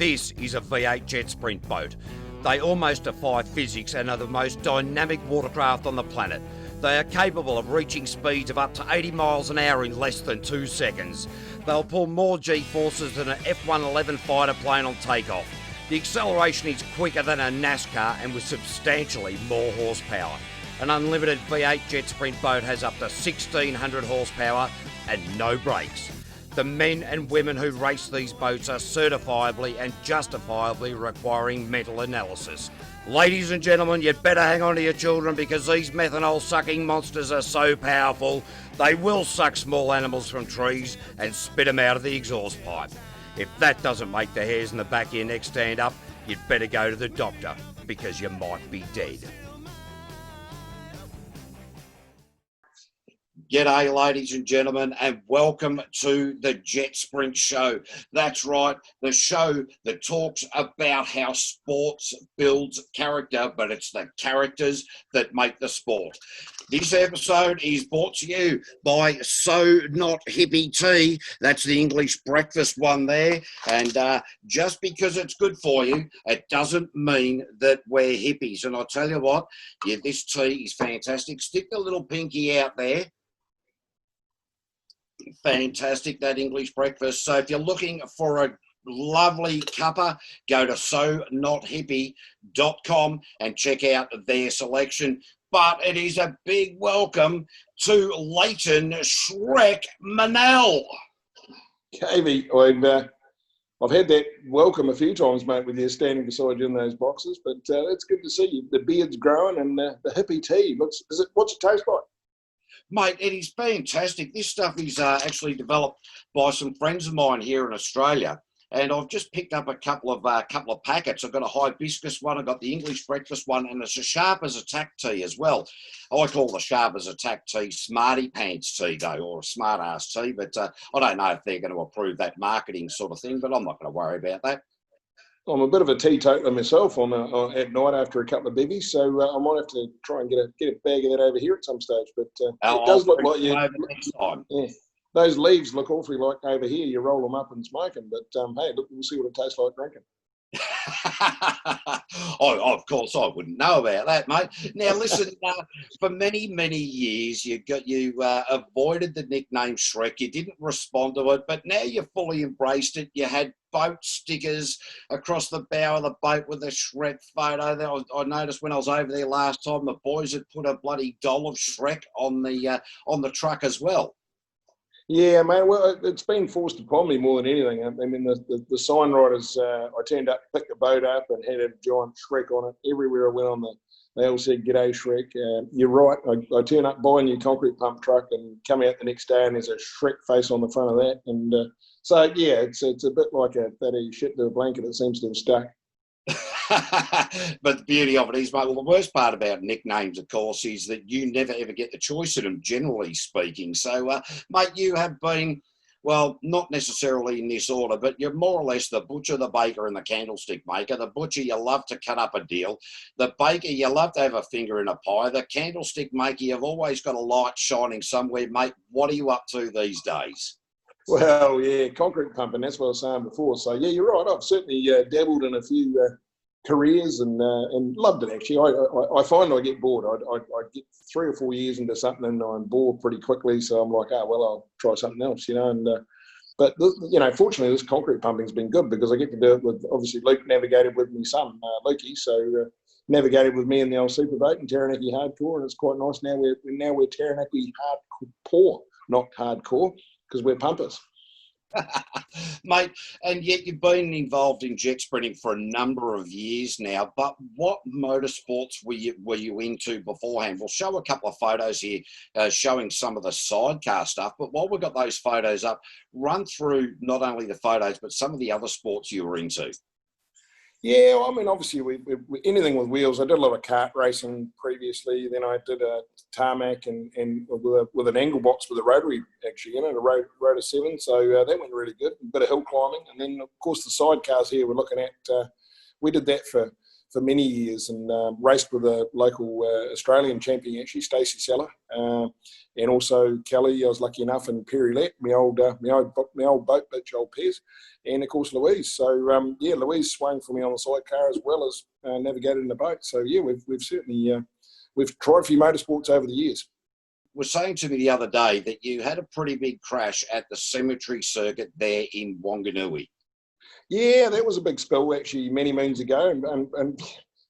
This is a V8 Jetsprint boat. They almost defy physics and are the most dynamic watercraft on the planet. They are capable of reaching speeds of up to 80 miles an hour in less than 2 seconds. They'll pull more G-forces than an F-111 fighter plane on takeoff. The acceleration is quicker than a NASCAR and with substantially more horsepower. An unlimited V8 Jetsprint boat has up to 1,600 horsepower and no brakes. The men and women who race these boats are certifiably and justifiably requiring mental analysis. Ladies and gentlemen, you'd better hang on to your children because these methanol-sucking monsters are so powerful, they will suck small animals from trees and spit them out of the exhaust pipe. If that doesn't make the hairs in the back of your neck stand up, you'd better go to the doctor because you might be dead. G'day, ladies and gentlemen, and welcome to the Jetsprint Show. That's right, the show that talks about how sports builds character, but it's the characters that make the sport. This episode is brought to you by So Not Hippie Tea. That's the English breakfast one there. And just because it's good for you, it doesn't mean that we're hippies. And I'll tell you what, yeah, this tea is fantastic. Stick the little pinky out there. Fantastic, that English breakfast. So if you're looking for a lovely cuppa, go to sonothippie.com and check out their selection. But it is a big welcome to Leighton Shrek Minnell. Davey, I've had that welcome a few times, mate, with you standing beside you in those boxes, but it's good to see you. The beard's growing and the hippie tea. What's it taste like? Mate, it is fantastic. This stuff is actually developed by some friends of mine here in Australia, and I've just picked up a couple of packets. I've got a hibiscus one, I've got the English breakfast one, and it's a sharp as a tack tea as well. I call the sharp as a tack tea smarty pants tea though, or a smart ass tea, but I don't know if they're going to approve that marketing sort of thing, but I'm not going to worry about that. I'm a bit of a teetotaler myself at night after a couple of bivvies, so I might have to try and get a bag of that over here at some stage. But it does look like you. Next time. Yeah, those leaves look awfully like over here. You roll them up and smoke them, but hey, look, we'll see what it tastes like drinking. Of course, I wouldn't know about that, mate. Now, listen, for many, many years, you avoided the nickname Shrek. You didn't respond to it, but now you've fully embraced it. You had boat stickers across the bow of the boat with a Shrek photo. I noticed when I was over there last time, the boys had put a bloody doll of Shrek on the truck as well. Yeah, mate. Well, it's been forced upon me more than anything. I mean, the sign writers, I turned up, picked the boat up and had a giant Shrek on it. Everywhere I went on, they all said, "G'day, Shrek." You're right. I turn up, buy a new concrete pump truck and come out the next day and there's a Shrek face on the front of that. And so, yeah, it's a bit like that shit to a blanket that seems to have stuck. But the beauty of it is, mate, well, the worst part about nicknames, of course, is that you never ever get the choice of them, generally speaking. So, mate, you have been, well, not necessarily in this order, but you're more or less the butcher, the baker, and the candlestick maker. The butcher, you love to cut up a deal. The baker, you love to have a finger in a pie. The candlestick maker, you've always got a light shining somewhere, mate. What are you up to these days? Well, yeah, concrete pumping, that's what I was saying before. So, yeah, you're right. I've certainly dabbled in a few careers and loved it, actually. I find I get bored. I get 3 or 4 years into something and I'm bored pretty quickly. So I'm like, oh, well, I'll try something else, And but, fortunately, this concrete pumping's been good because I get to do it with, obviously, Luke navigated with me son, Lukey. So navigated with me in the old superboat and Taranaki hardcore. And it's quite nice. Now we're Taranaki hardcore, not hardcore, because we're pumpers. Mate, and yet you've been involved in jet sprinting for a number of years now, but what motorsports were you into beforehand? We'll show a couple of photos here showing some of the sidecar stuff, but while we've got those photos up, run through not only the photos, but some of the other sports you were into. Yeah, well, I mean, obviously, we anything with wheels. I did a lot of kart racing previously. Then I did a tarmac and with an angle box with a rotary, actually, the Rotor 7. So that went really good. A bit of hill climbing. And then, of course, the sidecars here we're looking at, we did that for for many years, and raced with a local Australian champion, actually, Stacey Seller, and also Kelly. I was lucky enough, and Perry Lett, my old boat bitch, old Pez, and of course Louise. So Louise swung for me on the sidecar as well as navigated in the boat. So yeah, we've certainly we've tried a few motorsports over the years. Was saying to me the other day that you had a pretty big crash at the cemetery circuit there in Wanganui. Yeah, that was a big spill actually many moons ago, and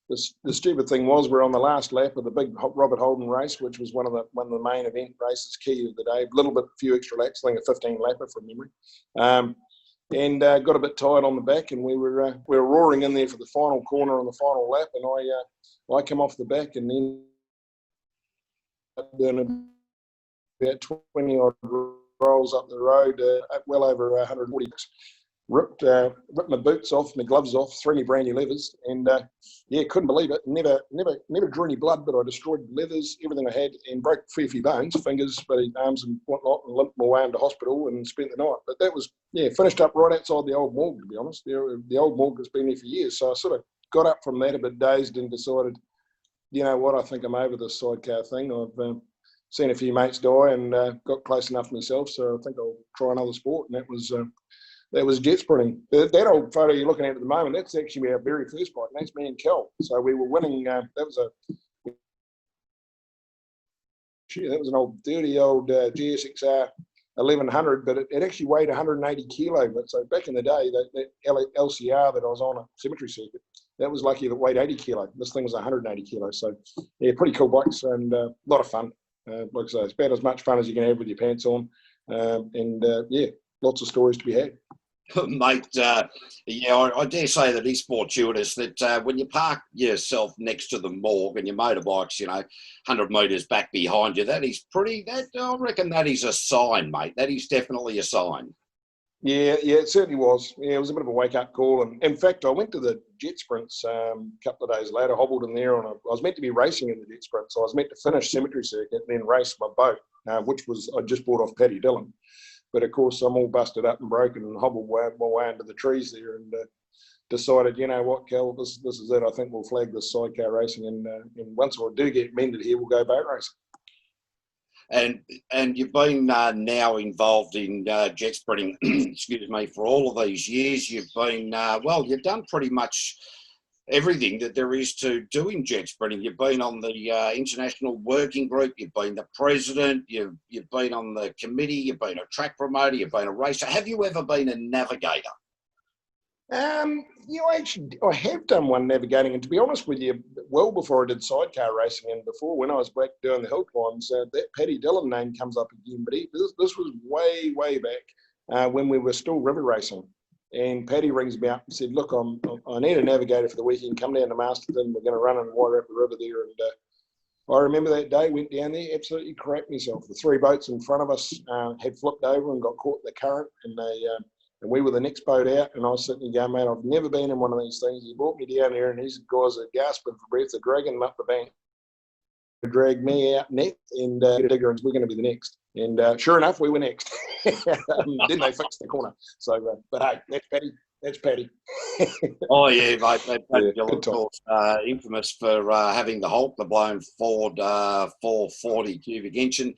the stupid thing was we're on the last lap of the big Robert Holden race, which was one of the main event races, key of the day. A few extra laps, I think a 15 lapper from memory, and got a bit tired on the back, and we were roaring in there for the final corner on the final lap, and I come off the back and then doing about 20 odd rolls up the road, well over 140. Ripped my boots off, my gloves off, 3 brand new leathers, and couldn't believe it. Never drew any blood, but I destroyed leathers, everything I had, and broke a few bones, fingers, arms, and whatnot, and limped my way into hospital and spent the night. But that was finished up right outside the old morgue. To be honest, the old morgue has been there for years, so I sort of got up from that a bit dazed and decided, you know what, I think I'm over this sidecar thing. I've seen a few mates die and got close enough myself, so I think I'll try another sport, and that was jet sprinting. That old photo you're looking at the moment, that's actually our very first bike. That's me and Kel. So we were winning. That was an old dirty old GSXR 1100, but it actually weighed 180 kilo. But so back in the day, that LCR that I was on a cemetery circuit, that was lucky that it weighed 80 kilo. This thing was 180 kilo. So yeah, pretty cool bikes and a lot of fun. Like I say, it's about as much fun as you can have with your pants on, lots of stories to be had. Mate, I dare say that it's fortuitous that when you park yourself next to the morgue and your motorbike's, 100 metres back behind you, I reckon that is a sign, mate. That is definitely a sign. Yeah, it certainly was. Yeah, it was a bit of a wake-up call. And in fact, I went to the Jetsprints a couple of days later, hobbled in there. I was meant to be racing in the Jetsprints, so I was meant to finish cemetery circuit and then race my boat, which I just bought off Paddy Dillon. But of course, I'm all busted up and broken and hobbled my way into the trees there, and decided, you know what, Kel, this is it. I think we'll flag this sidecar racing, and once I do get mended here, we'll go boat racing. And you've been now involved in jet sprinting, excuse me, for all of these years. You've been you've done pretty much everything that there is to do in jet sprinting. You've been on the international working group, you've been the president, you've been on the committee, you've been a track promoter, you've been a racer. Have you ever been a navigator? I have done one navigating, and to be honest with you, well before I did sidecar racing and before when I was back doing the hill climbs, that Paddy Dillon name comes up again, but this was way back when we were still river racing. And Paddy rings me up and said, look, I need a navigator for the weekend. Come down to Masterton. We're going to run on Wairarapa River there. And I remember that day, went down there, absolutely cracked myself. The 3 boats in front of us had flipped over and got caught in the current. And we were the next boat out. And I was sitting there going, mate, I've never been in one of these things. He brought me down there, and these guys are gasping for breath. They're dragging them up the bank. They dragged me out next, and digger, and we're going to be the next. And sure enough, we were next. Then they fixed the corner. So, but hey, that's Paddy. That's Paddy. Oh yeah, mate. Of course, infamous for having the Hulk, the blown Ford 440 cubic inch. And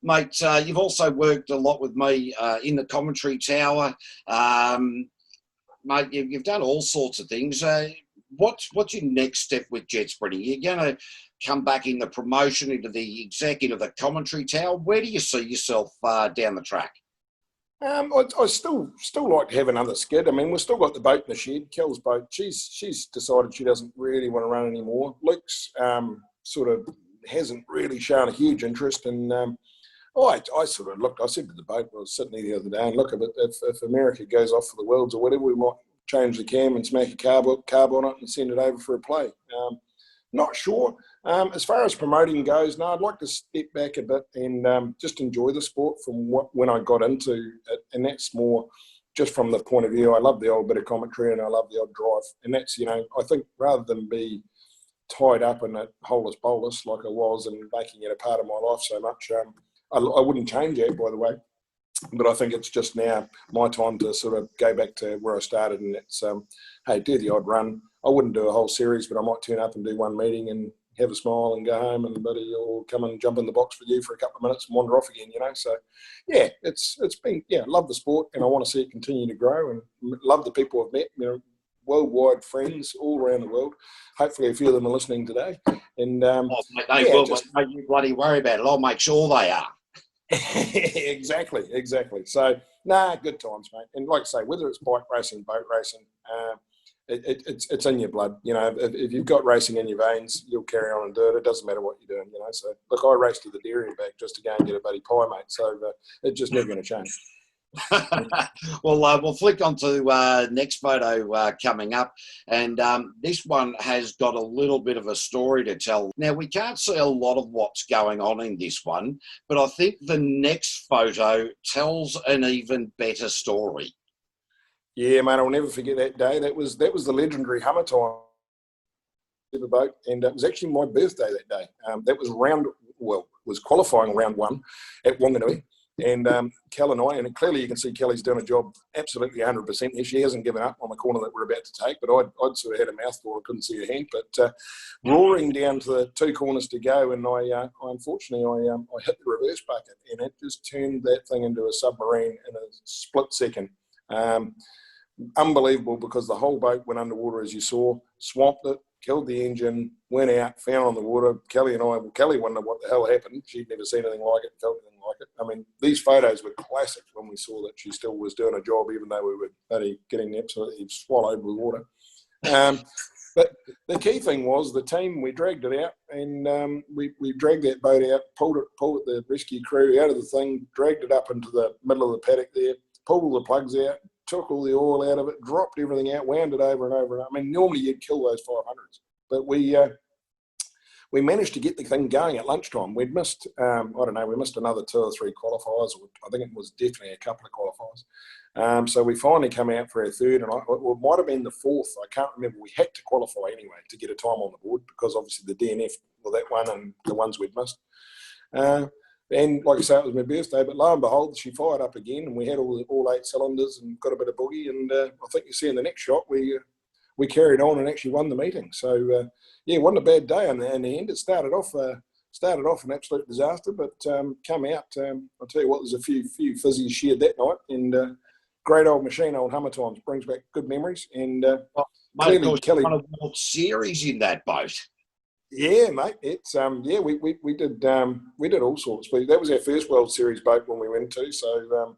mate, you've also worked a lot with me in the commentary tower. Mate, you've done all sorts of things. What's your next step with jet sprinting? You're going to come back in the promotion into the exec, into the commentary tower. Where do you see yourself down the track? I still like to have another skid. I mean, we've still got the boat in the shed. Kel's boat. She's decided she doesn't really want to run anymore. Luke's sort of hasn't really shown a huge interest. And I sort of looked. I said to the boat, I was sitting there the other day, and look, if America goes off for the Worlds or whatever, we might change the cam and smack a carb on it and send it over for a play. Not sure. As far as promoting goes, no, I'd like to step back a bit and just enjoy the sport from when I got into it. And that's more just from the point of view, I love the old bit of commentary and I love the old drive. And that's, I think rather than be tied up in a holus bolus like I was and making it a part of my life so much, I wouldn't change that, by the way. But I think it's just now my time to sort of go back to where I started, and it's, hey, do the odd run. I wouldn't do a whole series, but I might turn up and do one meeting and have a smile and go home, and buddy, or come and jump in the box for you for a couple of minutes and wander off again, So, yeah, it's been, love the sport, and I want to see it continue to grow, and love the people I've met, worldwide friends all around the world. Hopefully a few of them are listening today. And mate, they will, mate. You bloody worry about it. I'll make sure they are. Exactly. So, good times, mate. And like I say, whether it's bike racing, boat racing, it's in your blood. If you've got racing in your veins, you'll carry on and do it. It doesn't matter what you're doing, So, look, I raced to the dairy and back just to go and get a buddy pie, mate. So, it's just never going to change. Well, we'll flick on to next photo coming up, and this one has got a little bit of a story to tell. Now, we can't see a lot of what's going on in this one, but I think the next photo tells an even better story. Yeah, mate, I'll never forget that day. That was the legendary Hummer time boat, and it was actually my birthday that day. That was qualifying round one at Wanganui. And Kel and I, and clearly you can see Kelly's done a job absolutely 100% here. She hasn't given up on the corner that we're about to take, but I'd sort of had a mouthful. I couldn't see her hand, but roaring down to the two corners to go, and I unfortunately hit the reverse bucket, and it just turned that thing into a submarine in a split second. Unbelievable, because the whole boat went underwater, as you saw, swamped it, killed the engine, went out, found on the water. Kelly wondered what the hell happened. She'd never seen anything like it, felt anything like it. I mean, these photos were classic when we saw that she still was doing a job, even though we were bloody getting absolutely swallowed with water. But the key thing was the team, we dragged it out, and we dragged that boat out, pulled the rescue crew out of the thing, dragged it up into the middle of the paddock there, pulled all the plugs out, took all the oil out of it, dropped everything out, wound it over and over. I mean, normally you'd kill those 500s, but we managed to get the thing going at lunchtime. We'd missed, we missed another 2 or 3 qualifiers, or I think it was definitely a couple of qualifiers. So we finally come out for our third, and it might have been the fourth. I can't remember. We had to qualify anyway to get a time on the board, because obviously the DNF, well, that one and the ones we'd missed. And like I say, it was my birthday, but lo and behold, she fired up again, and we had all 8 cylinders and got a bit of boogie. And I think you see in the next shot, we carried on and actually won the meeting. So it wasn't a bad day in the end. It started off an absolute disaster, but come out. I'll tell you what, there's a few fizzies shared that night, and great old machine, old Hummer times, brings back good memories. And clearly, Kelly won a World Series in that boat. Yeah, mate. It's we did all sorts. That was our first World Series boat when we went to. So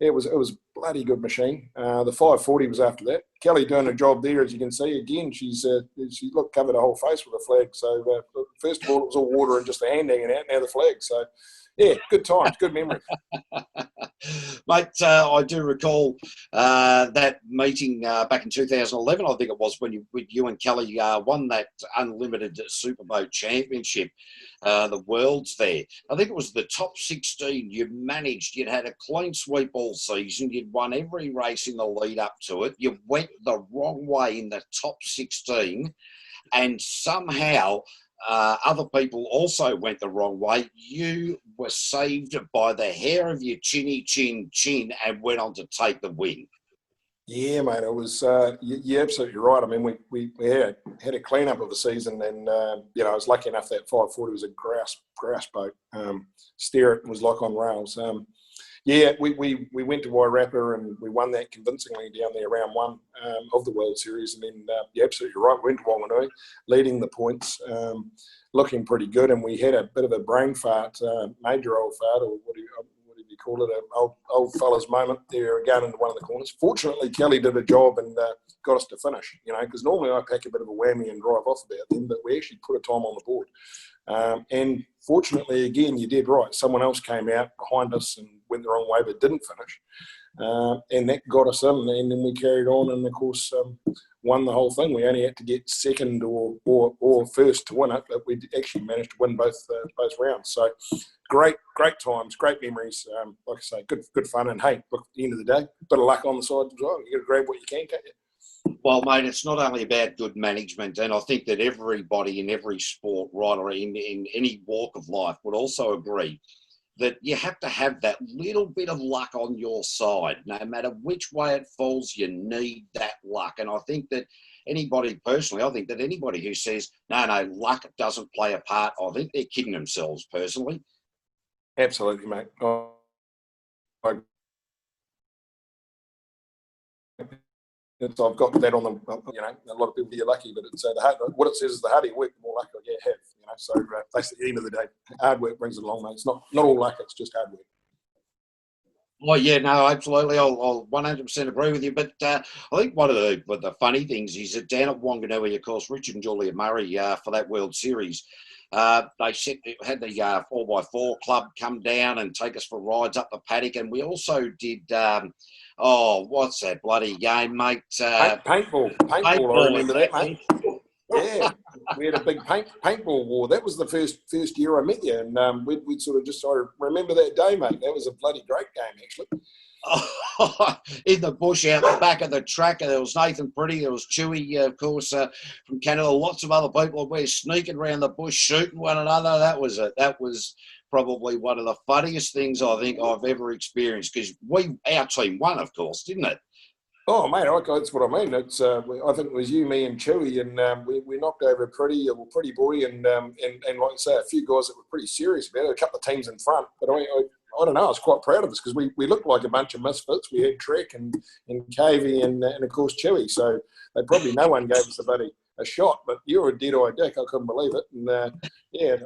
it was bloody good machine. The 540 was after that. Kelly doing a job there, as you can see. Again, she covered her whole face with a flag. So first of all, it was all water and just the hand hanging out. Now the flag. So yeah, good times, good memory. Mate, I do recall that meeting back in 2011, I think it was, when you and Kelly won that Unlimited Superboat Championship, the Worlds there. I think it was the top 16 you managed. You'd had a clean sweep all season. You'd won every race in the lead up to it. You went the wrong way in the top 16, and somehow other people also went the wrong way. You were saved by the hair of your chinny chin and went on to take the win. Yeah, mate, it was. You're absolutely right. I mean, we had a clean up of the season, and I was lucky enough that 540 was a grouse boat. Steer it was like on rails. We went to Wairarapa and we won that convincingly down there, round one of the World Series. And then you're absolutely right. We went to Wanganui, leading the points, looking pretty good. And we had a bit of a brain fart, major old fart, or what do you call it, an old fella's moment there, going into one of the corners. Fortunately, Kelly did a job and got us to finish, because normally I pack a bit of a whammy and drive off about them, but we actually put a time on the board. And fortunately, again, you did right. Someone else came out behind us and went the wrong way, but didn't finish. And that got us in, and then we carried on and, of course, won the whole thing. We only had to get second or first to win it, but we actually managed to win both rounds. So great times, great memories. Like I say, good fun. And, hey, look, at the end of the day, bit of luck on the side as well. You got to grab what you can, can't you? Well, mate, it's not only about good management, and I think that everybody in every sport, right, or in any walk of life would also agree that you have to have that little bit of luck on your side. No matter which way it falls, you need that luck. And I think that anybody who says, no, luck doesn't play a part, I think they're kidding themselves personally. Absolutely, mate. I've got that on the, a lot of people get lucky, but it's what it says is the harder you work, the more luck you have. So that's the end of the day. Hard work brings it along, mate. It's not all luck; it's just hard work. Well, yeah, no, absolutely. I'll 100% agree with you. But I think one of the funny things is that down at Wanganui, of course, Richard and Julia Murray for that World Series, they had the 4x4 club come down and take us for rides up the paddock, and we also did. What's that bloody game, mate? Paintball. I remember that, mate. Yeah, we had a big paintball war. That was the first year I met you, and we'd sort of I remember that day, mate. That was a bloody great game, actually. In the bush out the back of the track, and there was Nathan Pretty, there was Chewy, of course, from Canada, lots of other people. We're sneaking around the bush, shooting one another. That was probably one of the funniest things I think I've ever experienced, because our team won, of course, didn't it? Oh, mate, that's what I mean. It's I think it was you, me, and Chewy, and we knocked over Pretty Boy, and like you say, a few guys that were pretty serious about it. A couple of teams in front, but I don't know. I was quite proud of us because we looked like a bunch of misfits. We had Shrek and Cavey and of course Chewy. So no one gave us a shot. But you were a dead-eyed dick. I couldn't believe it. And I had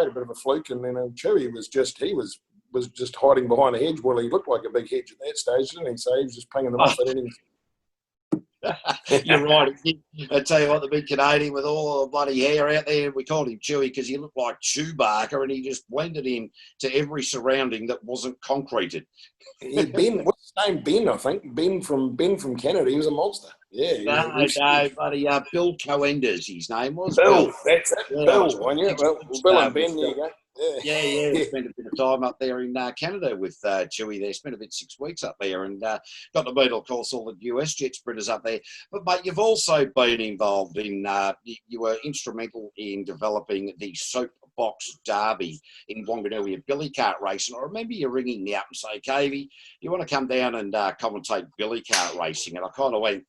a bit of a fluke, and then Chewy was just hiding behind a hedge. Well, he looked like a big hedge at that stage, didn't he? So he was just pinging them off at innings. You're right. I tell you what, the big Canadian with all the bloody hair out there, we called him Chewy because he looked like Chewbacca, and he just blended in to every surrounding that wasn't concreted. Yeah, Ben, what's his name? Ben, I think. Ben from Canada. He was a monster. Yeah. No, buddy. Bill Coenders, his name was. Bill. That's it. Yeah, Bill. I knew. Well, Bill and Ben, there you go. Yeah. Spent a bit of time up there in Canada with Chewy there. Spent about 6 weeks up there, and got to meet, of course, all the US jet sprinters up there. But, mate, you've also been involved in, you were instrumental in developing the Soapbox Derby in Wanganui, a billy cart race. And I remember you ringing me up and saying, Cavey, you want to come down and commentate billy cart racing? And I kind of went,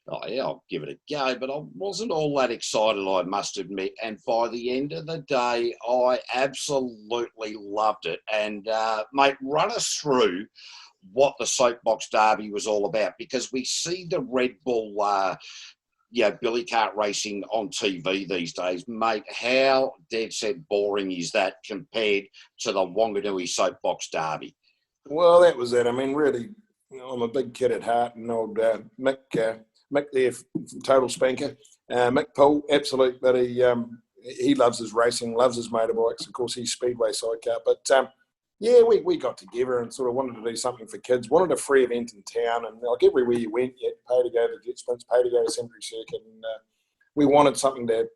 oh, yeah, I'll give it a go. But I wasn't all that excited, I must admit. And by the end of the day, I absolutely loved it. And, mate, run us through what the Soapbox Derby was all about, because we see the Red Bull, billy cart racing on TV these days. Mate, how dead set boring is that compared to the Wanganui Soapbox Derby? Well, that was it. I mean, really, I'm a big kid at heart, and old Mick there from Total Spanker. Mick Poole, absolute, but he loves his racing, loves his motorbikes. Of course, he's Speedway sidecar. But, we got together and sort of wanted to do something for kids, wanted a free event in town. And like everywhere you went, you had to pay to go to Jetsprints, pay to go to Century Circuit. And we wanted something to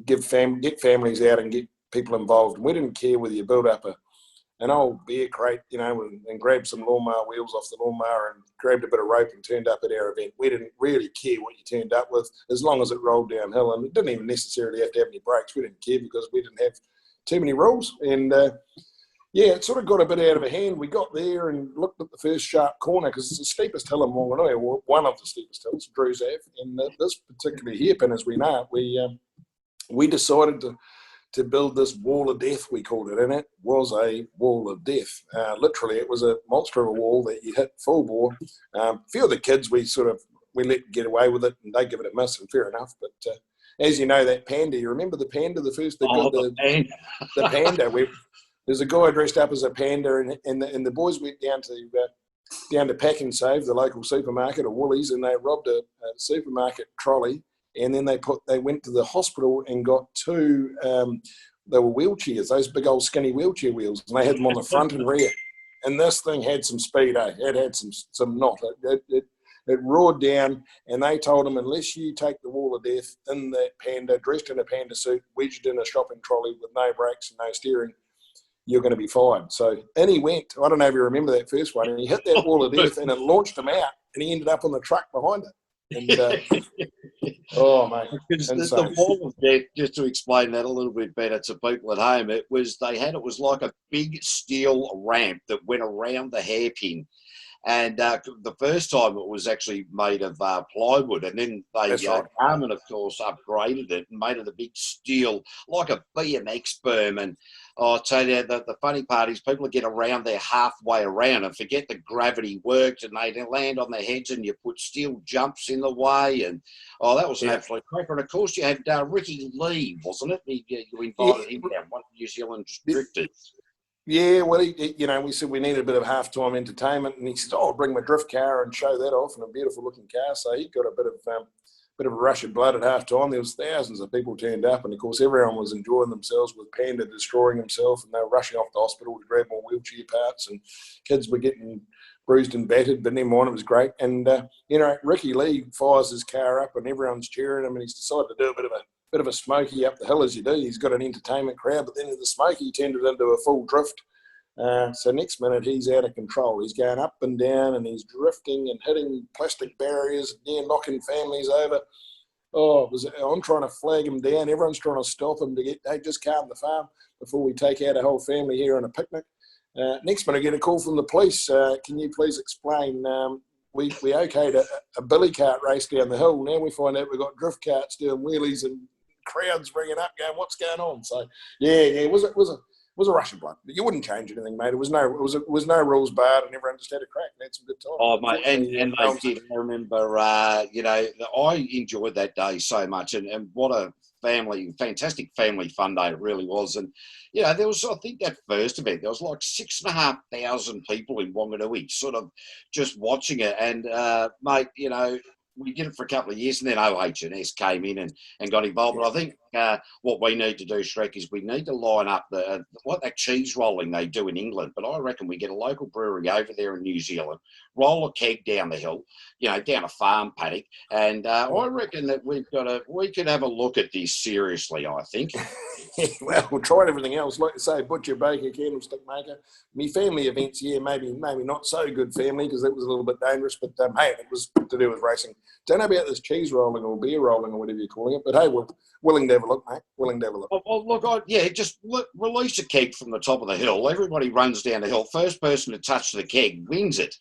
get families out and get people involved. And we didn't care whether you build up an old beer crate, and grabbed some lawnmower wheels off the lawnmower and grabbed a bit of rope and turned up at our event. We didn't really care what you turned up with, as long as it rolled downhill. And it didn't even necessarily have to have any brakes. We didn't care because we didn't have too many rules. And, it sort of got a bit out of hand. We got there and looked at the first sharp corner because it's the steepest hill in Wanganui, or one of the steepest hills, Drews Ave. And this particular hairpin, as we know it, we decided to build this wall of death, we called it, and it was a wall of death. Literally, it was a monster of a wall that you hit full bore. A few of the kids, we let get away with it, and they give it a miss, and fair enough. But as you know, that panda, you remember the panda, the panda. There's a guy dressed up as a panda, and the boys went down to Pack and Save, the local supermarket, or Woolies, and they robbed a supermarket trolley. And then they went to the hospital and got two, they were wheelchairs, those big old skinny wheelchair wheels, and they had them on the front and rear. And this thing had some speed, It had some knot. It roared down, and they told him, unless you take the wall of death in that panda, dressed in a panda suit, wedged in a shopping trolley with no brakes and no steering, you're going to be fired. So in he went. I don't know if you remember that first one. And he hit that wall of death, and it launched him out, and he ended up on the truck behind it. And Oh, mate, Because the insane. wall of death, just to explain that a little bit better to people at home, it was like a big steel ramp that went around the hairpin. And the first time it was actually made of plywood, and then they That's right. Garmin, of course, upgraded it and made it a big steel, like a BMX berm. And I'll tell you, the funny part is people get around there halfway around and forget the gravity worked, and they land on their heads, and you put steel jumps in the way. And that was an absolute cracker. And of course, you had Ricky Lee, wasn't it? You invited him down, one of New Zealand's drifters. Yeah, well, we said we needed a bit of halftime entertainment, and he said, "Oh, I'll bring my drift car and show that off," and a beautiful looking car. So he got a bit of a rush of blood at halftime. There was thousands of people turned up, and of course everyone was enjoying themselves with Panda destroying himself, and they were rushing off to hospital to grab more wheelchair parts, and kids were getting bruised and battered, but never mind, it was great. And Ricky Lee fires his car up, and everyone's cheering him, and he's decided to do a bit of a smoky up the hill, as you do. He's got an entertainment crowd, but then the smoky turned it into a full drift. So next minute he's out of control. He's going up and down, and he's drifting and hitting plastic barriers, knocking families over. I'm trying to flag him down. Everyone's trying to stop him to get, hey, just calm the farm before we take out a whole family here on a picnic. Next minute I get a call from the police. Can you please explain? We okayed a billy cart race down the hill. Now we find out we've got drift carts doing wheelies and crowds ringing up going, what's going on? So it was a rush of blood. But you wouldn't change anything, mate. It was no rules barred, and everyone just had a crack and had some good time. Oh, mate, and they did. I remember, I enjoyed that day so much, and what a fantastic family fun day it really was. And there was, I think, that first event, there was like 6,500 people in Wanganui, sort of just watching it. And mate, we did it for a couple of years, and then OH&S came in and got involved. But I think what we need to do, Shrek, is we need to line up what that cheese rolling they do in England. But I reckon we get a local brewery over there in New Zealand, roll a keg down the hill, down a farm paddock, and I reckon that we could have a look at this seriously, I think. Well, we tried everything else, like you say, butcher, baker, candlestick maker. Me family events, maybe not so good family because it was a little bit dangerous, but hey, it was to do with racing. Don't know about this cheese rolling or beer rolling or whatever you're calling it, but hey, we're willing to have a look, mate. Willing to have a look. Well, look, just release a keg from the top of the hill. Everybody runs down the hill. First person to touch the keg wins it.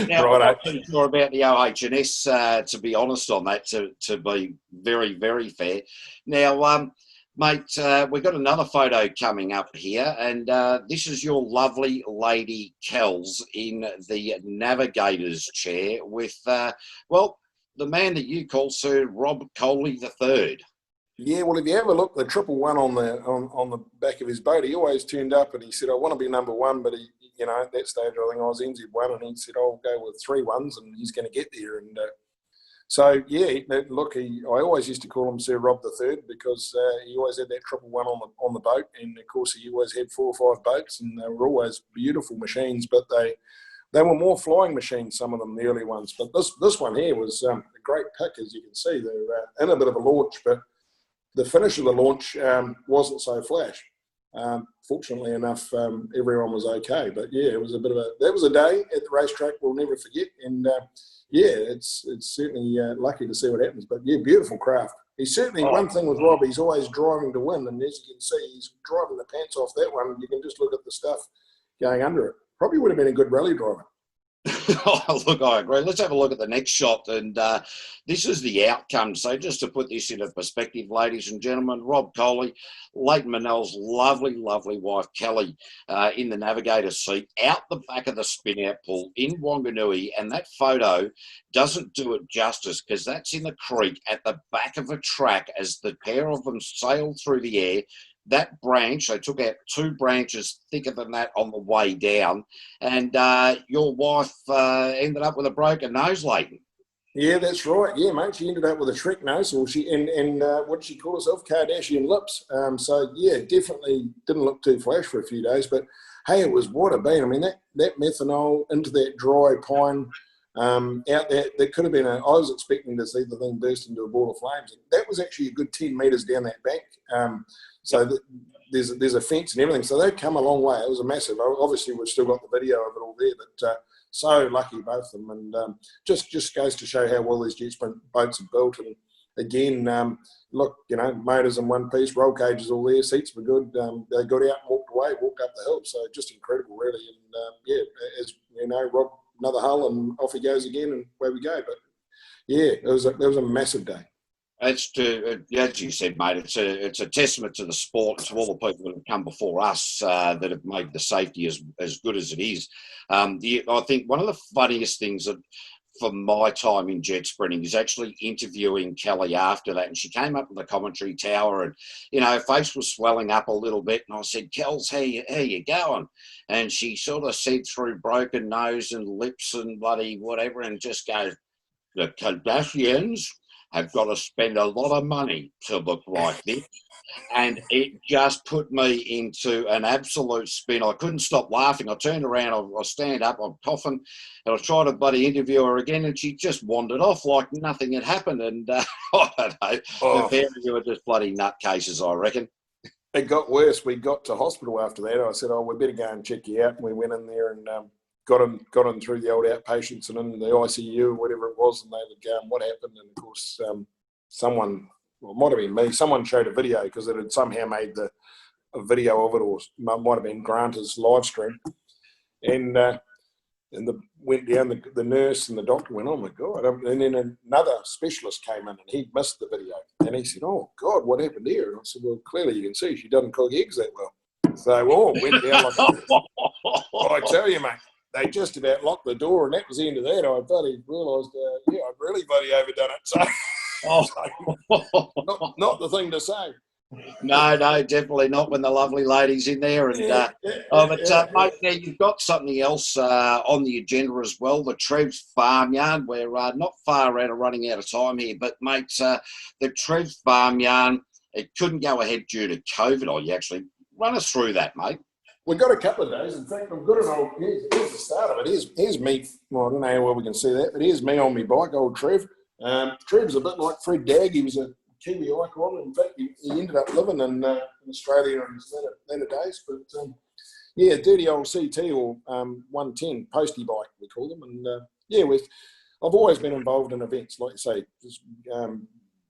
Now, I'm not too sure about the OH&S, to be honest on that, to be very, very fair. Now, mate, we've got another photo coming up here, and this is your lovely lady Kells in the navigator's chair with, the man that you call Sir Rob Coley III. Yeah, well, if you have a look, the 111 on the back of his boat, he always turned up and he said, I want to be number one, but he, at that stage, I think I was NZ1, and he said, I'll go with 3 1s, and he's going to get there. And I always used to call him Sir Rob III because he always had that 111 on the boat, and of course he always had 4 or 5 boats, and they were always beautiful machines, but they were more flying machines, some of them, the early ones. But this one here was a great pick, as you can see. They're in a bit of a launch, but the finish of the launch wasn't so flash. Fortunately enough, everyone was okay. But it was that was a day at the racetrack we'll never forget. And it's certainly lucky to see what happens. But beautiful craft. He's certainly one thing with Rob. He's always driving to win, and as you can see, he's driving the pants off that one. You can just look at the stuff going under it. Probably would have been a good rally driver. Look, I agree. Let's have a look at the next shot. And this is the outcome. So just to put this into perspective, ladies and gentlemen, Rob Coley, Leighton Minnell's lovely, lovely wife, Kelly, in the navigator's seat, out the back of the spin-out pool in Wanganui. And that photo doesn't do it justice because that's in the creek at the back of a track as the pair of them sail through the air. That branch, they took out 2 branches thicker than that on the way down, and your wife ended up with a broken nose, Leighton. Yeah, that's right. Yeah, mate, she ended up with a Shrek nose, or and what did she call herself? Kardashian lips. Definitely didn't look too flash for a few days, but hey, it was what a bean. I mean, that methanol into that dry pine out there, that could have been I was expecting to see the thing burst into a ball of flames. That was actually a good 10 metres down that bank. There's a fence and everything. So they've come a long way. It was a massive. Obviously, we've still got the video of it all there. But so lucky, both of them, and just goes to show how well these Jetsprint boats are built. And again, look, motors in one piece, roll cages all there, seats were good. They got out and walked away, walked up the hill, so just incredible, really. And as Rob, another hull, and off he goes again, and away we go. But yeah, it was a massive day. As you said, mate, it's a testament to the sport, to all the people that have come before us that have made the safety as good as it is. I think one of the funniest things that, for my time in jet sprinting, is actually interviewing Kelly after that. And she came up to the commentary tower and, her face was swelling up a little bit. And I said, Kels, how you going? And she sort of said through broken nose and lips and bloody whatever, and just goes, the Kardashians have got to spend a lot of money to look like this. And it just put me into an absolute spin. I couldn't stop laughing. I turned around, I stand up, I'm coughing, and I tried to bloody interview her again, and she just wandered off like nothing had happened. And I don't know, the pair of you were just bloody nutcases, I reckon. It got worse. We got to hospital after that. I said, we better go and check you out. And we went in there and got him through the old outpatients and in the ICU or whatever it was. And they were going, what happened? And of course, someone, well, it might have been me, someone showed a video because it had somehow made a video of it, or might have been Grant's live stream. And went down, the nurse and the doctor went, oh my God. And then another specialist came in and he missed the video. And he said, oh God, what happened here? And I said, well, clearly you can see she doesn't cook eggs that well. So, went down like I tell you, mate, they just about locked the door, and that was the end of that. I bloody realised, I'd really bloody overdone it. So, not the thing to say. No, definitely not when the lovely lady's in there. And mate, now you've got something else on the agenda as well, the Trev's Farmyard. We're not far out of running out of time here, but mate, the Trev's Farmyard, it couldn't go ahead due to COVID. Oh, you actually run us through that, mate. We've got a couple of days. In fact, I've got an old, here's the start of it. Here's me. Well, I don't know how well we can see that, but here's me on my bike, old Trev. Trev's a bit like Fred Dagg. He was a Kiwi icon. In fact, he ended up living in Australia in his later days. But dirty old CT or 110 postie bike, we call them. And I've always been involved in events, like you say, just,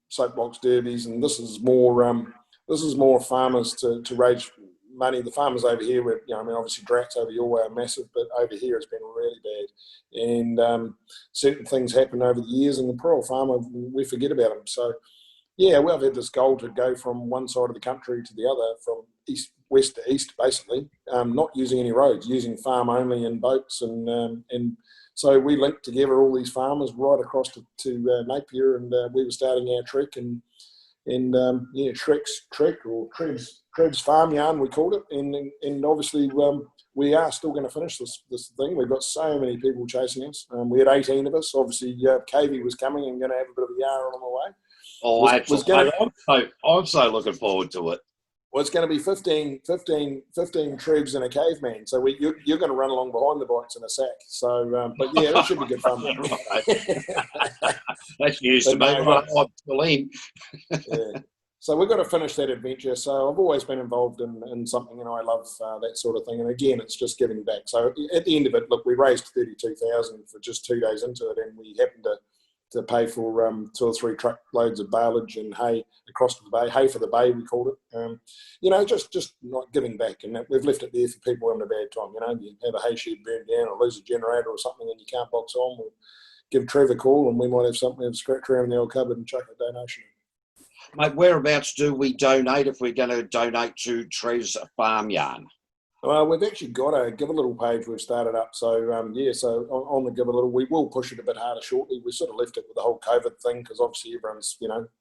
soapbox derbies, and this is more farmers to raise money. The farmers over here were, obviously droughts over your way are massive, but over here it's been really bad. And certain things happen over the years, and the poor old farmer, we forget about them. So, we've had this goal to go from one side of the country to the other, from west to east, basically, not using any roads, using farm only and boats. And so we linked together all these farmers right across to Napier, and we were starting our trek. And Shrek's Trek, or Trev's Farmyard, we called it, and obviously we are still going to finish this thing. We've got so many people chasing us. We had 18 of us. Obviously, Cavey was coming and going to have a bit of a yarn on the way. Oh, absolutely! I'm so looking forward to it. Well, it's going to be 15 Trevs and a caveman. So you're going to run along behind the bikes in a sack. So, but yeah, it should be good fun. That's news to me. I'm still in. Yeah. So we've got to finish that adventure. So I've always been involved in something, and I love that sort of thing. And again, it's just giving back. So at the end of it, look, we raised $32,000 for just 2 days into it, and we happened to pay for 2 or 3 truckloads of baleage and hay across the bay, hay for the bay, we called it. Just not giving back. And we've left it there for people having a bad time. You have a hay shed burned down or lose a generator or something and you can't box on, we'll give Trev a call and we might have something to scratch around in the old cupboard and chuck a donation in. Mate, whereabouts do we donate if we're going to donate to Trev's Farmyard? Well, we've actually got a Give a Little page we've started up. So, so on the Give a Little, we will push it a bit harder shortly. We sort of left it with the whole COVID thing because obviously everyone's,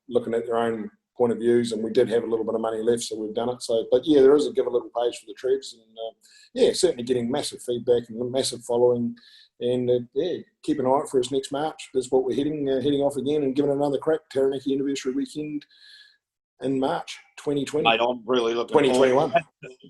looking at their own point of views, and we did have a little bit of money left, so we've done it. So, but yeah, there is a Give a Little page for the Trevs, and certainly getting massive feedback and massive following. And keep an eye out for us next March. That's what we're heading off again and giving it another crack. Taranaki Anniversary Weekend in March 2020. Mate, I'm really looking 2021. Forward.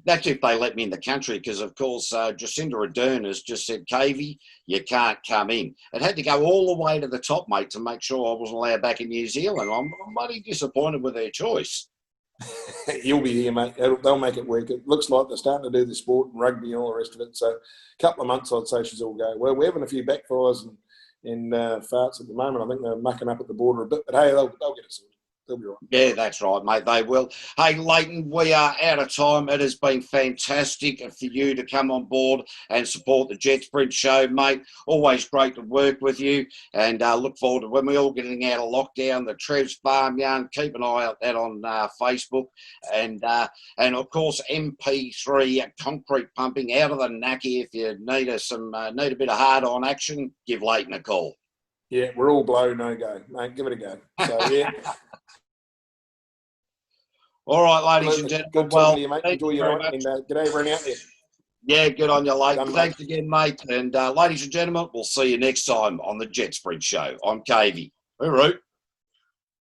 That's if they let me in the country, because of course Jacinda Ardern has just said, Cavey, you can't come in. It had to go all the way to the top, mate, to make sure I wasn't allowed back in New Zealand. I'm bloody disappointed with their choice. You'll be here, mate. They'll make it work. It looks like they're starting to do the sport and rugby and all the rest of it. So a couple of months, I'd say she's all go. Well, we're having a few backfires and farts at the moment. I think they're mucking up at the border a bit, but hey, they'll get it sorted. They'll be right. Yeah, that's right, mate. They will. Hey, Leighton, we are out of time. It has been fantastic for you to come on board and support the Jetsprint Show, mate. Always great to work with you, and look forward to when we're all getting out of lockdown. The Trev's Farm Yarn. Keep an eye out that on Facebook, and of course MP3 concrete pumping out of the knacky. If you need need a bit of hard-on action, give Leighton a call. Yeah, we're all blow, no go, mate. Give it a go. So yeah. All right, ladies and gentlemen. Good talking to you, mate. Enjoy your night, and g'day everyone out there. Yeah, good on you, Leighton. Done, Thanks again, mate. And ladies and gentlemen, we'll see you next time on the Jetsprint Show. I'm Cavey. Hooroo.